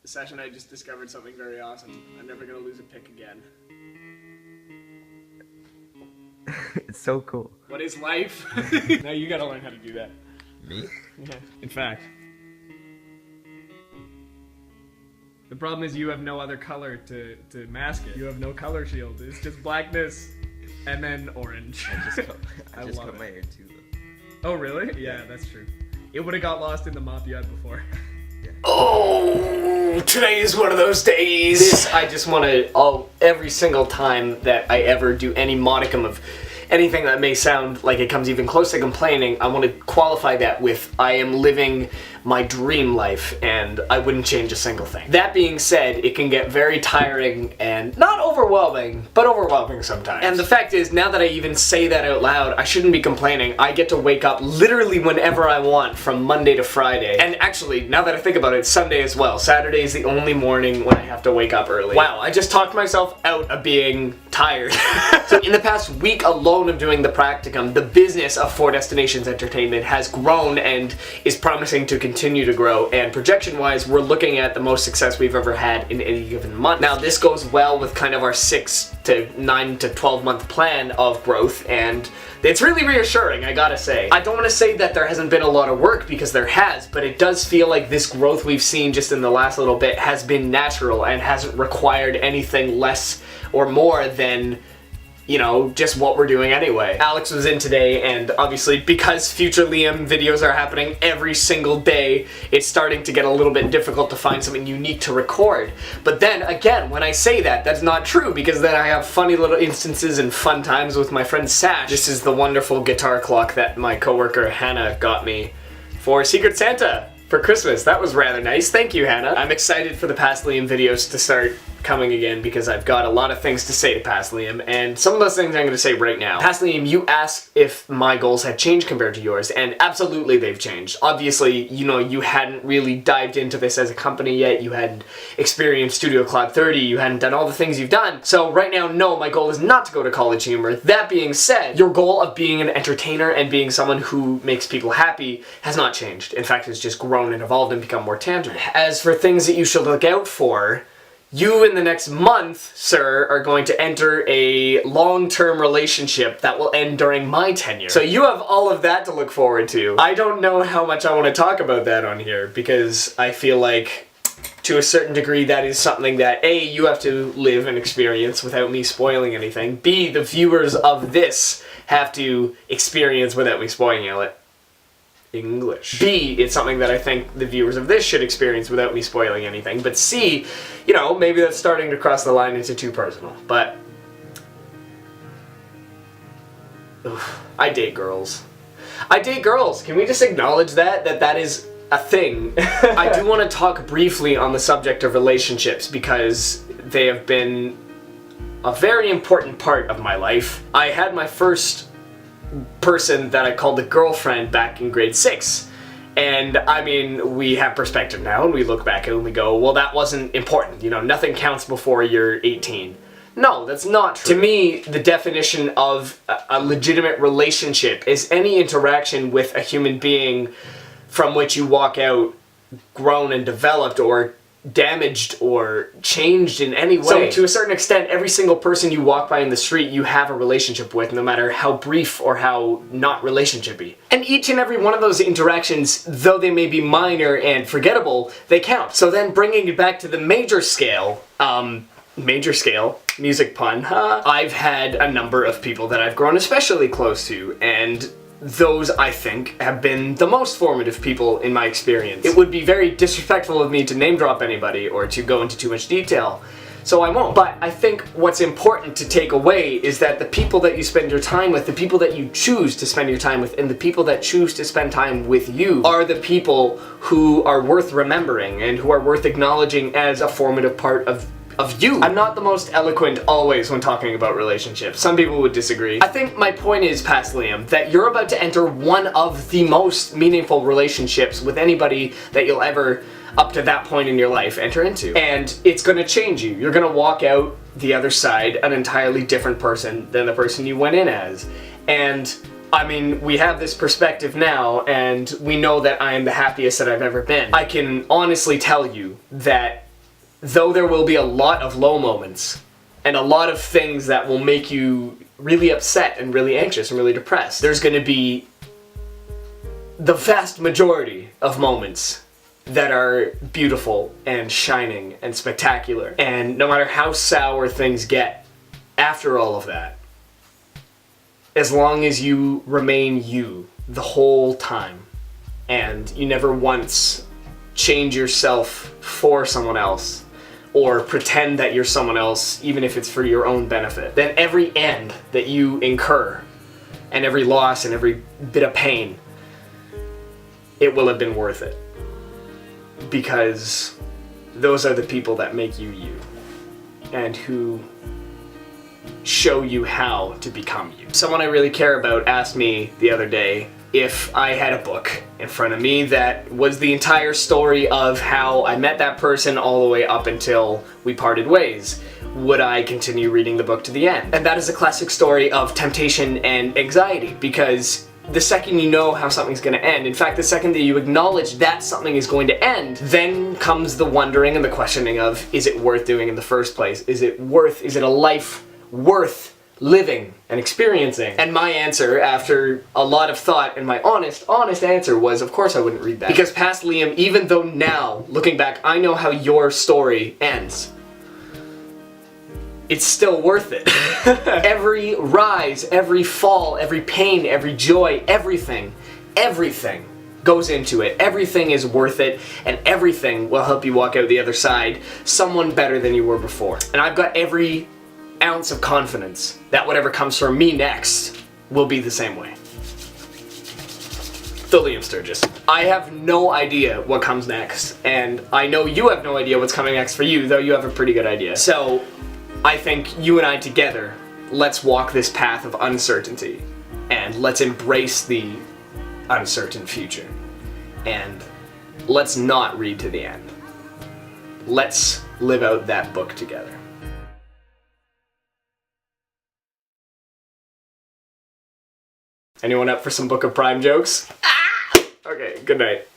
session I just discovered something very awesome. I'm never gonna lose a pick again. It's so cool. What is life? Now you gotta learn how to do that. Me? Yeah, in fact. The problem is you have no other color to mask it. You have no color shield. It's just blackness and then orange. I just love cut it. my hair too, though. Oh, really? Yeah, that's true. It would have got lost in the mop you had before. Yeah. Oh, today is one of those days. This, I just want to, every single time that I ever do any modicum of anything that may sound like it comes even close to complaining, I want to qualify that with I am living my dream life and I wouldn't change a single thing. That being said, it can get very tiring and not overwhelming, but overwhelming sometimes. And the fact is, now that I even say that out loud, I shouldn't be complaining. I get to wake up literally whenever I want from Monday to Friday. And actually, now that I think about it, Sunday as well. Saturday is the only morning when I have to wake up early. Wow, I just talked myself out of being tired. So in the past week alone of doing the practicum, the business of Four Destinations Entertainment has grown and is promising to continue to grow, and projection-wise, we're looking at the most success we've ever had in any given month. Now, this goes well with kind of our 6 to 9 to 12 month plan of growth, and it's really reassuring, I gotta say. I don't want to say that there hasn't been a lot of work, because there has, but it does feel like this growth we've seen just in the last little bit has been natural and hasn't required anything less or more than, you know, just what we're doing anyway. Alex was in today, and obviously because future Liam videos are happening every single day, it's starting to get a little bit difficult to find something unique to record. But then again, when I say that, that's not true, because then I have funny little instances and fun times with my friend Sash. This is the wonderful guitar clock that my coworker Hannah got me for Secret Santa for Christmas. That was rather nice. Thank you, Hannah. I'm excited for the Past Liam videos to start coming again, because I've got a lot of things to say to Past Liam, and some of those things I'm going to say right now. Past Liam, you asked if my goals had changed compared to yours, and absolutely they've changed. Obviously, you know, you hadn't really dived into this as a company yet, you hadn't experienced Studio Cloud 30, you hadn't done all the things you've done. So right now, no, my goal is not to go to College Humor. That being said, your goal of being an entertainer and being someone who makes people happy has not changed. In fact, it's just grown and evolved and become more tangible. As for things that you should look out for, you in the next month, sir, are going to enter a long-term relationship that will end during my tenure. So you have all of that to look forward to. I don't know how much I want to talk about that on here, because I feel like, to a certain degree, that is something that, A, you have to live and experience without me spoiling anything. B, the viewers of this have to experience without me spoiling it. English. B, it's something that I think the viewers of this should experience without me spoiling anything. But C, you know, maybe that's starting to cross the line into too personal. But I date girls. I date girls. Can we just acknowledge that that is a thing? I do want to talk briefly on the subject of relationships, because they have been a very important part of my life. I had my first person that I called a girlfriend back in grade 6. And I mean, we have perspective now, and we look back and we go, well, that wasn't important. You know, nothing counts before you're 18. No, that's not true. To me, the definition of a legitimate relationship is any interaction with a human being from which you walk out grown and developed, or damaged or changed in any way. So to a certain extent, every single person you walk by in the street you have a relationship with, no matter how brief or how not relationship-y. And each and every one of those interactions, though they may be minor and forgettable, they count. So then bringing it back to the major scale, music pun, I've had a number of people that I've grown especially close to, and those, I think, have been the most formative people in my experience. It would be very disrespectful of me to name drop anybody or to go into too much detail, so I won't. But I think what's important to take away is that the people that you spend your time with, the people that you choose to spend your time with, and the people that choose to spend time with you are the people who are worth remembering and who are worth acknowledging as a formative part of you. I'm not the most eloquent always when talking about relationships. Some people would disagree. I think my point is, Past Liam, that you're about to enter one of the most meaningful relationships with anybody that you'll ever, up to that point in your life, enter into. And it's gonna change you. You're gonna walk out the other side an entirely different person than the person you went in as. And I mean, we have this perspective now, and we know that I am the happiest that I've ever been. I can honestly tell you that though there will be a lot of low moments and a lot of things that will make you really upset and really anxious and really depressed, there's going to be the vast majority of moments that are beautiful and shining and spectacular. And no matter how sour things get after all of that, as long as you remain you the whole time, and you never once change yourself for someone else, or pretend that you're someone else, even if it's for your own benefit, then every end that you incur, and every loss and every bit of pain, it will have been worth it. Because those are the people that make you you, and who show you how to become you. Someone I really care about asked me the other day if I had a book in front of me that was the entire story of how I met that person all the way up until we parted ways. Would I continue reading the book to the end? And that is a classic story of temptation and anxiety, because the second you know how something's going to end, in fact, the second that you acknowledge that something is going to end, then comes the wondering and the questioning of, is it worth doing in the first place? Is it a life worth living and experiencing? And my answer, after a lot of thought, and my honest answer was, of course I wouldn't read that. Because past Liam, even though now, looking back, I know how your story ends, it's still worth it. Every rise, every fall, every pain, every joy, everything goes into it. Everything is worth it, and everything will help you walk out the other side someone better than you were before. And I've got every ounce of confidence that whatever comes from me next will be the same way. The Liam Sturgess. I have no idea what comes next, and I know you have no idea what's coming next for you, though you have a pretty good idea. So I think you and I together, let's walk this path of uncertainty, and let's embrace the uncertain future, and let's not read to the end. Let's live out that book together. Anyone up for some Book of Prime jokes? Ah! Okay, good night.